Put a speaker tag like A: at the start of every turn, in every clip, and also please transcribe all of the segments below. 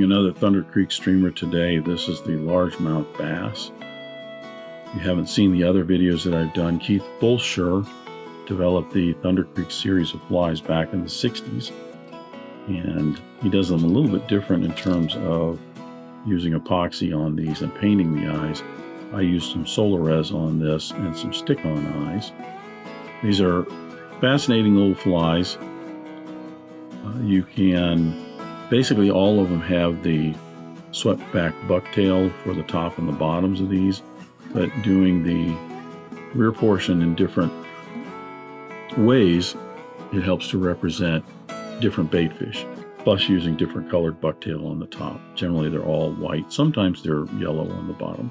A: another Thunder Creek streamer today. This is the Largemouth Bass. If you haven't seen the other videos that I've done, Keith Fulsher developed the Thunder Creek series of flies back in the 60s. And he does them a little bit different in terms of using epoxy on these and painting the eyes. I used some Solarez on this and some stick-on eyes. These are fascinating little flies. You can, basically all of them have the swept back bucktail for the top and the bottoms of these, but doing the rear portion in different ways, it helps to represent different baitfish, plus using different colored bucktail on the top. Generally they're all white, sometimes they're yellow on the bottom.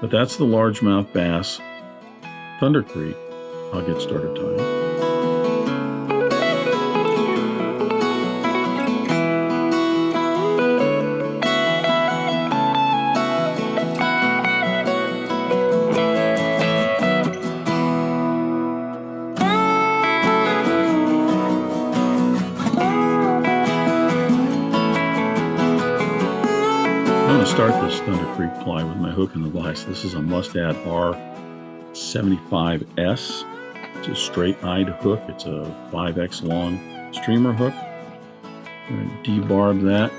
A: But that's the Largemouth Bass, Thunder Creek. I'll get started tying. I'm going to start this Thunder Creek fly with my hook and the vise. This is a Mustad R75S. It's a straight-eyed hook. It's a 5X long streamer hook. I'm going to debarb that.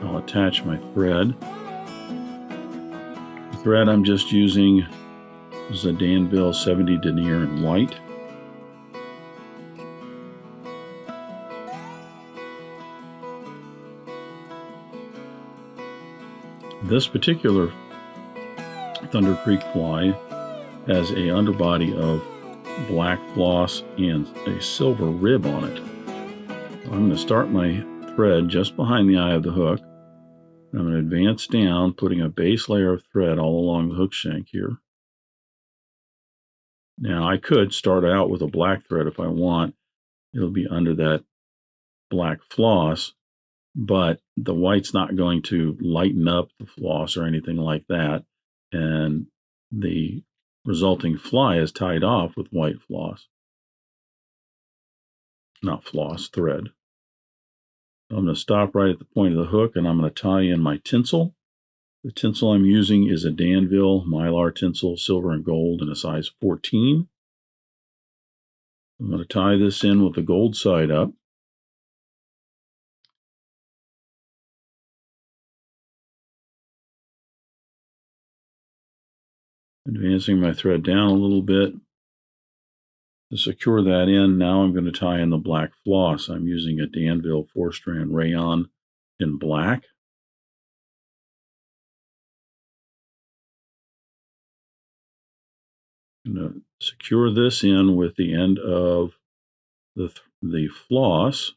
A: I'll attach my thread. The thread I'm just using is a Danville 70 Denier in white. This particular Thunder Creek fly has a underbody of black floss and a silver rib on it. I'm going to start my thread just behind the eye of the hook. I'm going to advance down, putting a base layer of thread all along the hook shank here. Now I could start out with a black thread if I want. It'll be under that black floss, but the white's not going to lighten up the floss or anything like that, and the resulting fly is tied off with white floss. Not floss, thread. I'm going to stop right at the point of the hook, and I'm going to tie in my tinsel. The tinsel I'm using is a Danville Mylar tinsel, silver and gold, in a size 14. I'm going to tie this in with the gold side up. Advancing my thread down a little bit to secure that in. Now I'm going to tie in the black floss. I'm using a Danville 4-strand Rayon in black. I'm going to secure this in with the end of the floss.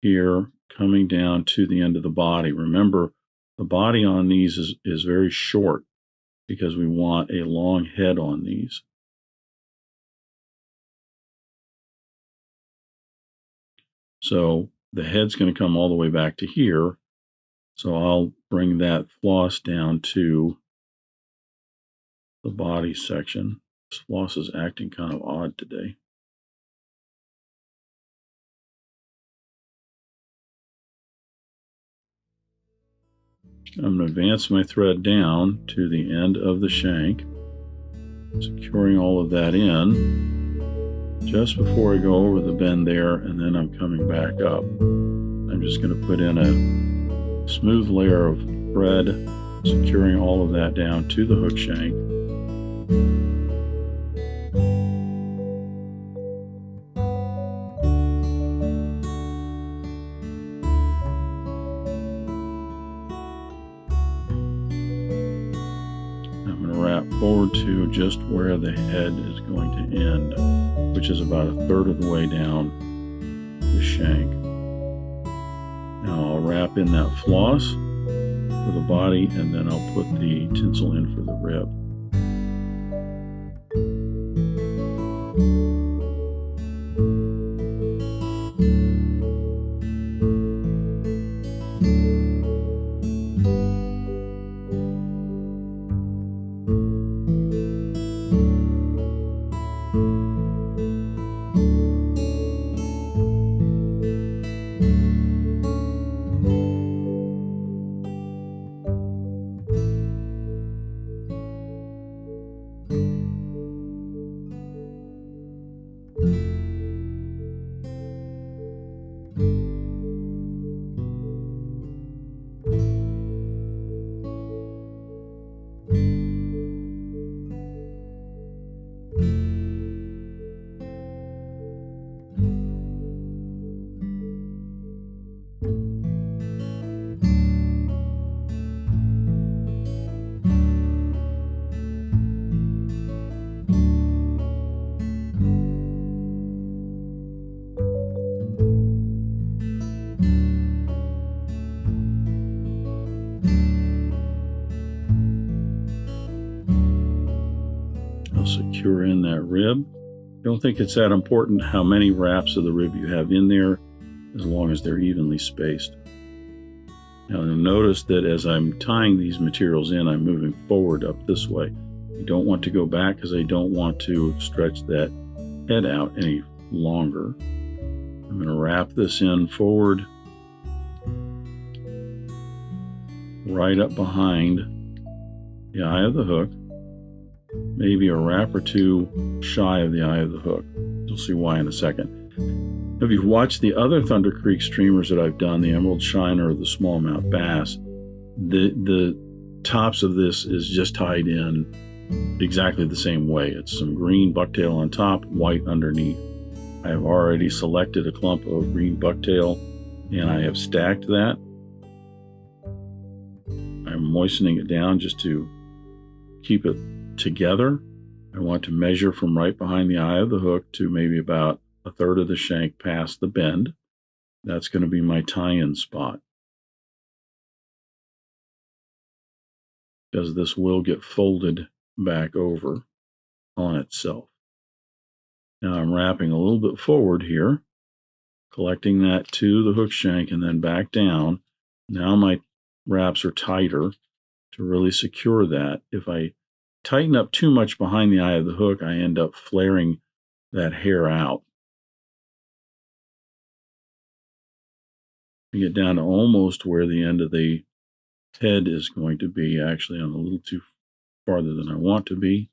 A: Here, coming down to the end of the body. Remember, the body on these is very short because we want a long head on these. So the head's going to come all the way back to here. So I'll bring that floss down to the body section. This floss is acting kind of odd today. I'm going to advance my thread down to the end of the shank, securing all of that in just before I go over the bend there, and then I'm coming back up. I'm just going to put in a smooth layer of thread, securing all of that down to the hook shank. Forward to just where the head is going to end, which is about a third of the way down the shank. Now I'll wrap in that floss for the body, and then I'll put the tinsel in for the rib. in that rib. Don't think it's that important how many wraps of the rib you have in there, as long as they're evenly spaced. Now you'll notice that as I'm tying these materials in, I'm moving forward up this way. I don't want to go back because I don't want to stretch that head out any longer. I'm going to wrap this in forward, right up behind the eye of the hook, maybe a wrap or two shy of the eye of the hook. You'll see why in a second. If you've watched the other Thunder Creek streamers that I've done, the Emerald Shiner or the Smallmouth Bass, the tops of this is just tied in exactly the same way. It's some green bucktail on top, white underneath. I have already selected a clump of green bucktail and I have stacked that. I'm moistening it down just to keep it together. I want to measure from right behind the eye of the hook to maybe about a third of the shank past the bend. That's going to be my tie-in spot, because this will get folded back over on itself. Now I'm wrapping a little bit forward here, collecting that to the hook shank and then back down. Now my wraps are tighter to really secure that. If I tighten up too much behind the eye of the hook, I end up flaring that hair out. You get down to almost where the end of the head is going to be. Actually, I'm a little too farther than I want to be.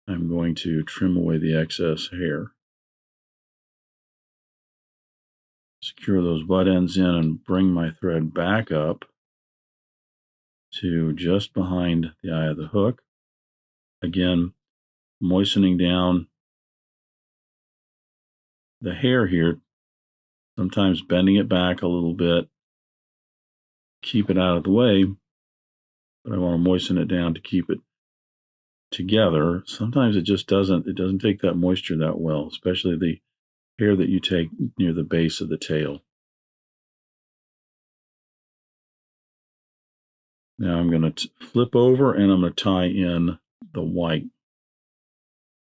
A: I'm going to trim away the excess hair. Secure those butt ends in and bring my thread back up to just behind the eye of the hook. Again, moistening down the hair here, sometimes bending it back a little bit, keep it out of the way, but I want to moisten it down to keep it together. Sometimes it just doesn't take that moisture that well, especially the hair that you take near the base of the tail. Now I'm going to flip over and I'm going to tie in the white.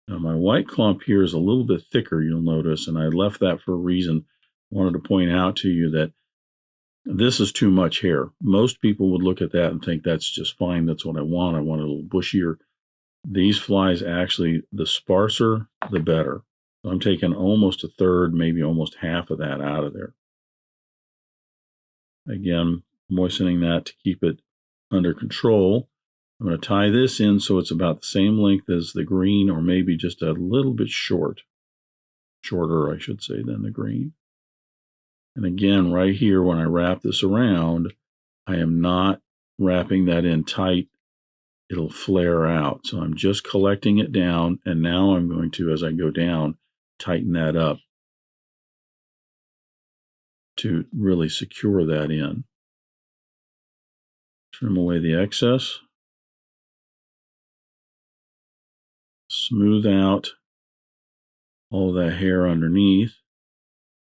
A: Now my white clump here is a little bit thicker, you'll notice, and I left that for a reason. I wanted to point out to you that this is too much hair. Most people would look at that and think that's just fine. That's what I want. I want it a little bushier. These flies actually, the sparser, the better. So I'm taking almost a third, maybe almost half of that out of there. Again, moistening that to keep it under control. I'm going to tie this in so it's about the same length as the green, or maybe just a little bit shorter, I should say, than the green. And again, right here, when I wrap this around, I am not wrapping that in tight. It'll flare out. So I'm just collecting it down, and now I'm going to, as I go down, tighten that up to really secure that in. Trim away the excess. Smooth out all that hair underneath.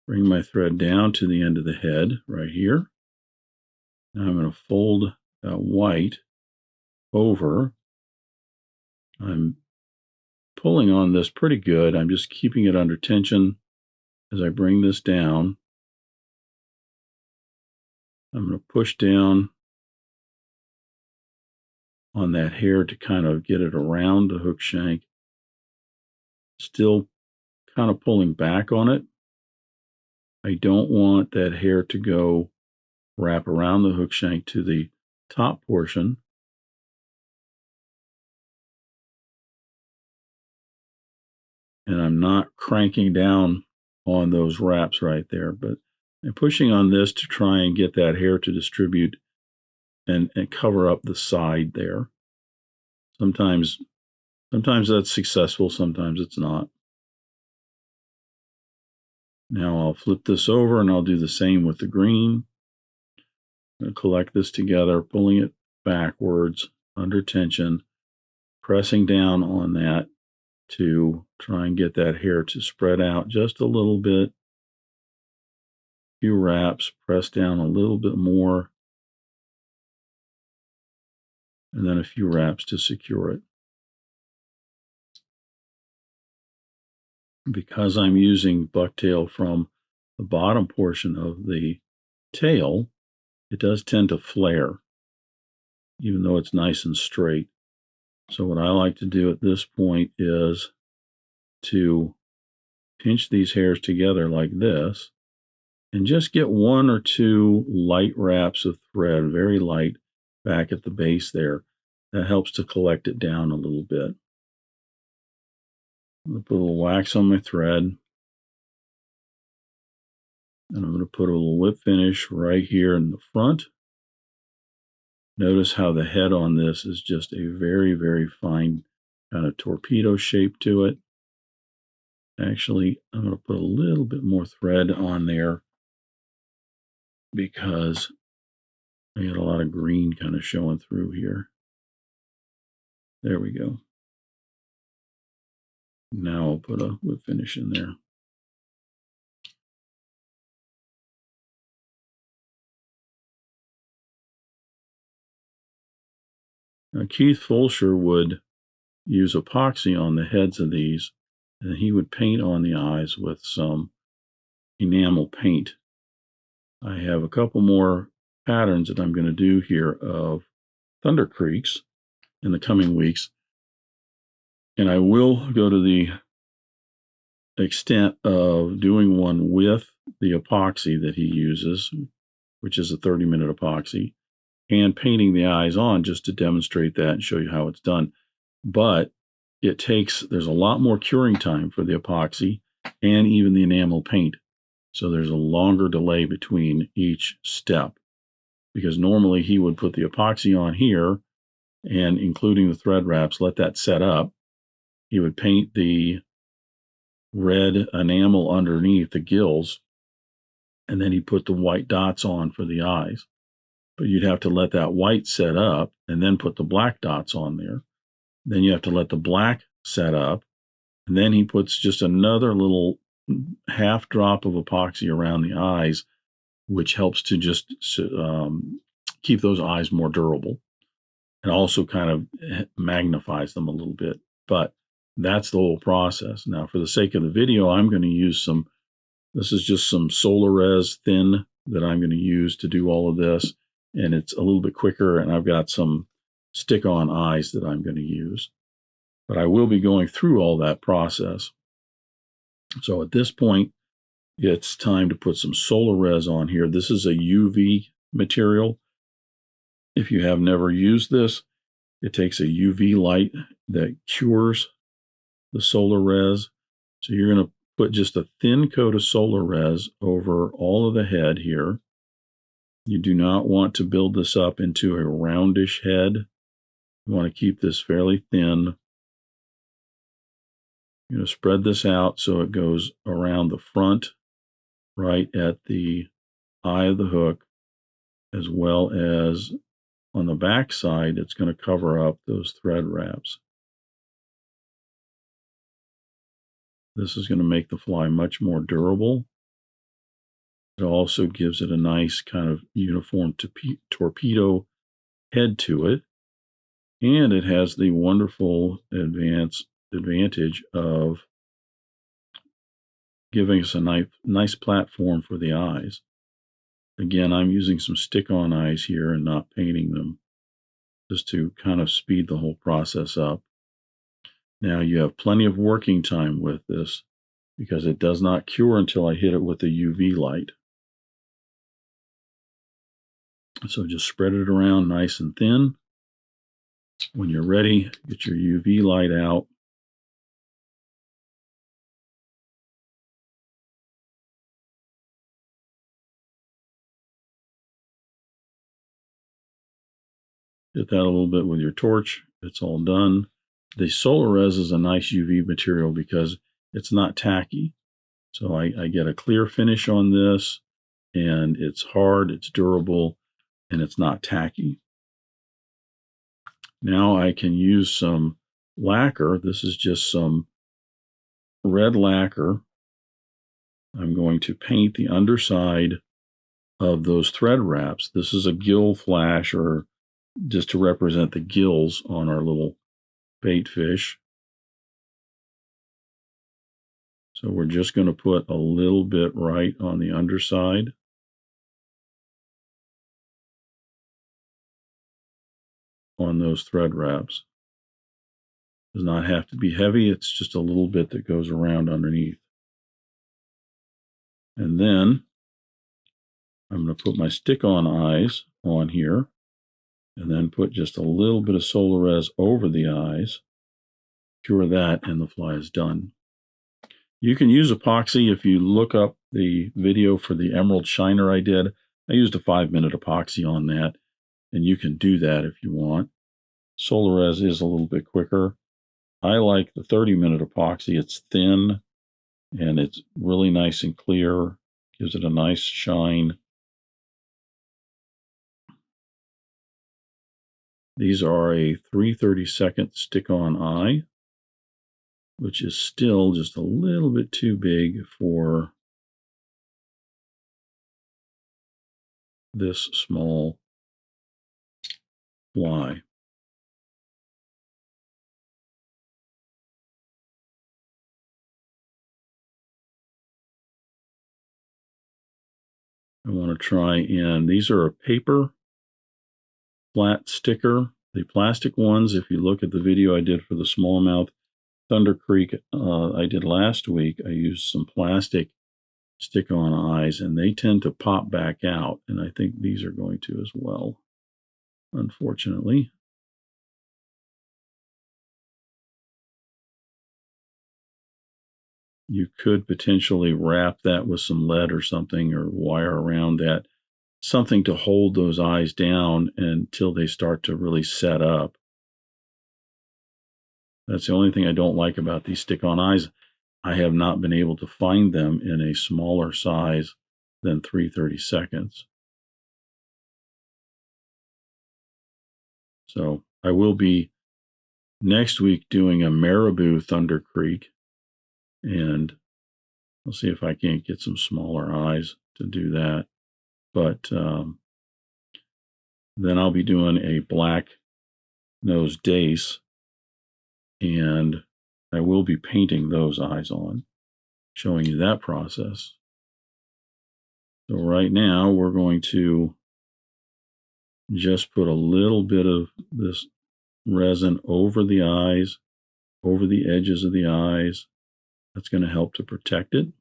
A: Bring my thread down to the end of the head right here. Now I'm going to fold that white over. I'm pulling on this pretty good. I'm just keeping it under tension as I bring this down. I'm going to push down on that hair to kind of get it around the hook shank. Still kind of pulling back on it. I don't want that hair to go wrap around the hook shank to the top portion. And I'm not cranking down on those wraps right there, but I'm pushing on this to try and get that hair to distribute and cover up the side there. Sometimes that's successful, sometimes it's not. Now I'll flip this over and I'll do the same with the green. I'm going to collect this together, pulling it backwards under tension, pressing down on that to try and get that hair to spread out just a little bit. Few wraps, press down a little bit more, and then a few wraps to secure it. because I'm using bucktail from the bottom portion of the tail, it does tend to flare, even though it's nice and straight. So what I like to do at this point is to pinch these hairs together like this and just get one or two light wraps of thread, very light, back at the base there. That helps to collect it down a little bit. I'm going to put a little wax on my thread, and I'm going to put a little whip finish right here in the front. Notice how the head on this is just a very, very fine kind of torpedo shape to it. Actually, I'm going to put a little bit more thread on there because I got a lot of green kind of showing through here. There we go. Now I'll put a whip finish in there. Now, Keith Fulsher would use epoxy on the heads of these, and he would paint on the eyes with some enamel paint. I have a couple more patterns that I'm going to do here of Thunder Creeks in the coming weeks, and I will go to the extent of doing one with the epoxy that he uses, which is a 30-minute epoxy, and painting the eyes on just to demonstrate that and show you how it's done. But there's a lot more curing time for the epoxy and even the enamel paint. So there's a longer delay between each step, because normally he would put the epoxy on here and including the thread wraps, let that set up. He would paint the red enamel underneath the gills, and then he put the white dots on for the eyes. But you'd have to let that white set up and then put the black dots on there. Then you have to let the black set up, and then he puts just another little half drop of epoxy around the eyes, which helps to just keep those eyes more durable and also kind of magnifies them a little bit. But that's the whole process. Now, for the sake of the video, I'm going to use this is just some Solarez thin that I'm going to use to do all of this. And it's a little bit quicker, and I've got some stick-on eyes that I'm going to use. But I will be going through all that process. So at this point, it's time to put some Solarez on here. This is a UV material. If you have never used this, it takes a UV light that cures the Solarez. So you're going to put just a thin coat of Solarez over all of the head here. You do not want to build this up into a roundish head. You want to keep this fairly thin. You're going to spread this out so it goes around the front, right at the eye of the hook, as well as on the back side, it's going to cover up those thread wraps. This is going to make the fly much more durable. It also gives it a nice kind of uniform torpedo head to it. And it has the wonderful advantage of giving us a nice platform for the eyes. Again, I'm using some stick-on eyes here and not painting them, just to kind of speed the whole process up. Now you have plenty of working time with this because it does not cure until I hit it with the UV light. So just spread it around nice and thin. When you're ready, get your UV light out. Hit that a little bit with your torch. It's all done. The Solarez is a nice UV material because it's not tacky. So I get a clear finish on this, and it's hard, it's durable, and it's not tacky. Now I can use some lacquer. This is just some red lacquer. I'm going to paint the underside of those thread wraps. This is a gill flash, or just to represent the gills on our little bait fish. So we're just going to put a little bit right on the underside. On those thread wraps. Does not have to be heavy, it's just a little bit that goes around underneath. And then I'm going to put my stick-on eyes on here, and then put just a little bit of Solarez over the eyes. Cure that, and the fly is done. You can use epoxy. If you look up the video for the emerald shiner I did, I used a 5-minute epoxy on that, and you can do that if you want. Solarez is a little bit quicker. I like the 30-minute epoxy. It's thin, and it's really nice and clear. Gives it a nice shine. These are a 3/32 stick-on eye, which is still just a little bit too big for this small fly. I want to try, and these are a paper flat sticker. The plastic ones, if you look at the video I did for the smallmouth Thunder Creek I did last week, I used some plastic stick-on eyes, and they tend to pop back out, and I think these are going to as well, unfortunately. You could potentially wrap that with some lead or something, or wire around that, something to hold those eyes down until they start to really set up. That's the only thing I don't like about these stick-on eyes. I have not been able to find them in a smaller size than 3/32. So I will be next week doing a Marabou Thunder Creek, and I'll see if I can't get some smaller eyes to do that. But then I'll be doing a black nose dace, and I will be painting those eyes on, showing you that process. So right now we're going to just put a little bit of this resin over the eyes, over the edges of the eyes. That's going to help to protect it.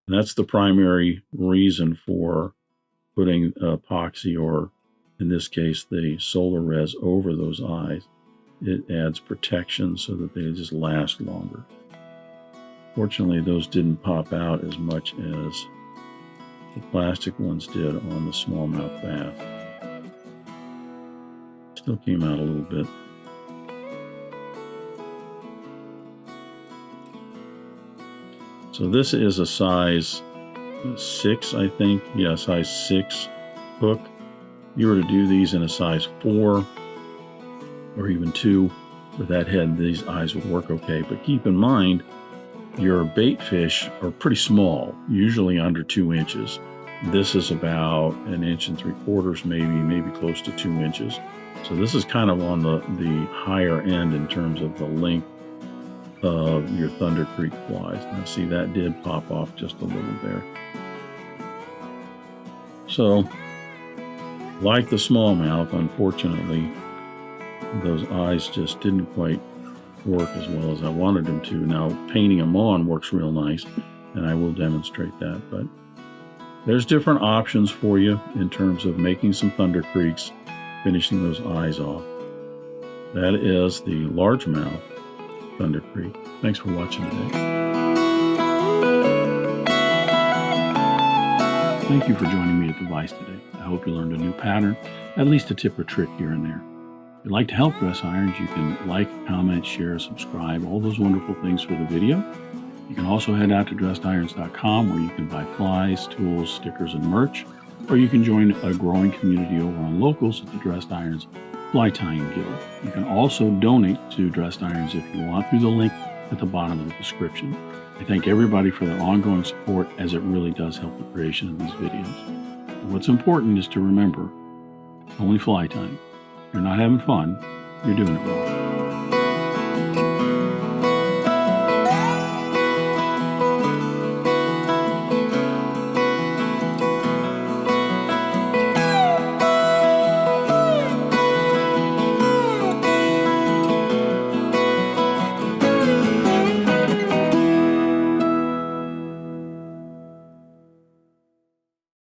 A: And that's the primary reason for putting epoxy, or in this case the Solarez, over those eyes. It adds protection so that they just last longer. Fortunately, those didn't pop out as much as the plastic ones did on the smallmouth bass. Still came out a little bit. So this is a size 6, I think. Yeah, size 6 hook. If you were to do these in a size 4 or even 2 with that head, these eyes would work okay. But keep in mind, your bait fish are pretty small, usually under 2 inches. This is about 1 3/4 inches, maybe close to 2 inches. So this is kind of on the higher end in terms of the length of your Thunder Creek flies. Now see, that did pop off just a little there. So, like the smallmouth, unfortunately, those eyes just didn't quite work as well as I wanted them to. Now, painting them on works real nice, and I will demonstrate that. But there's different options for you in terms of making some Thunder Creeks, finishing those eyes off. That is the largemouth Thunder Creek. Thanks for watching today. Thank you for joining me at the Vice today. I hope you learned a new pattern, at least a tip or trick here and there. If you'd like to help Dress Irons, you can like, comment, share, subscribe, all those wonderful things for the video. You can also head out to dressedirons.com, where you can buy flies, tools, stickers, and merch, or you can join a growing community over on Locals at the Dressed Irons Fly Tying Guild. You can also donate to Dressed Irons if you want through the link at the bottom of the description. I thank everybody for their ongoing support, as it really does help the creation of these videos. And what's important is to remember, only fly tying. If you're not having fun, you're doing it wrong.